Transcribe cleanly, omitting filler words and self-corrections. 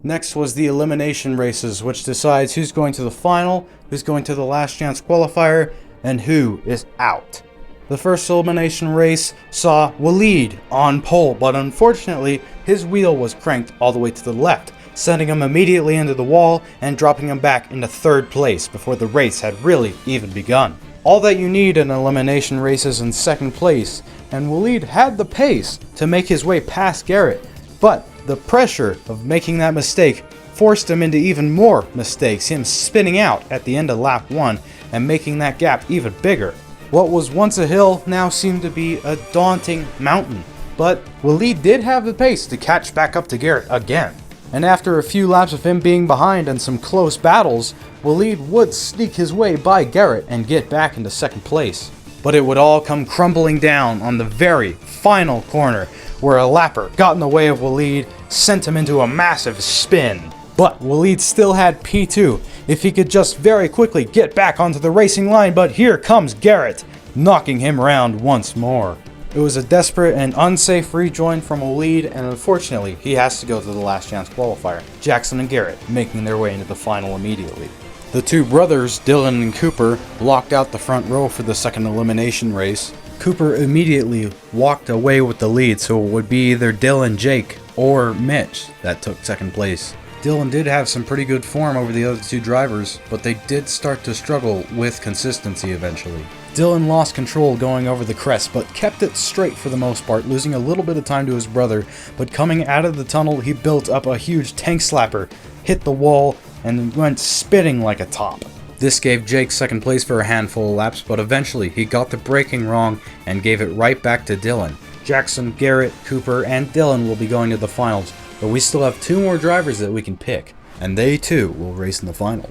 Next was the elimination races, which decides who's going to the final, who's going to the last chance qualifier, and who is out. The first elimination race saw Waleed on pole, but unfortunately his wheel was cranked all the way to the left, sending him immediately into the wall and dropping him back into third place before the race had really even begun. All that you need in elimination races in second place, and Waleed had the pace to make his way past Garrett, but the pressure of making that mistake forced him into even more mistakes, him spinning out at the end of lap 1 and making that gap even bigger. What was once a hill now seemed to be a daunting mountain, but Waleed did have the pace to catch back up to Garrett again. And after a few laps of him being behind and some close battles, Waleed would sneak his way by Garrett and get back into second place. But it would all come crumbling down on the very final corner, where a lapper got in the way of Waleed, sent him into a massive spin. But Waleed still had P2 if he could just very quickly get back onto the racing line, but here comes Garrett, knocking him around once more. It was a desperate and unsafe rejoin from Waleed, and unfortunately he has to go to the last chance qualifier, Jackson and Garrett making their way into the final immediately. The two brothers, Dylan and Cooper, blocked out the front row for the second elimination race. Cooper immediately walked away with the lead, so it would be either Dylan, Jake, or Mitch that took second place. Dylan did have some pretty good form over the other two drivers, but they did start to struggle with consistency eventually. Dylan lost control going over the crest, but kept it straight for the most part, losing a little bit of time to his brother, but coming out of the tunnel he built up a huge tank slapper, hit the wall, and went spitting like a top. This gave Jake second place for a handful of laps, but eventually he got the braking wrong and gave it right back to Dylan. Jackson, Garrett, Cooper, and Dylan will be going to the finals, but we still have two more drivers that we can pick, and they too will race in the final.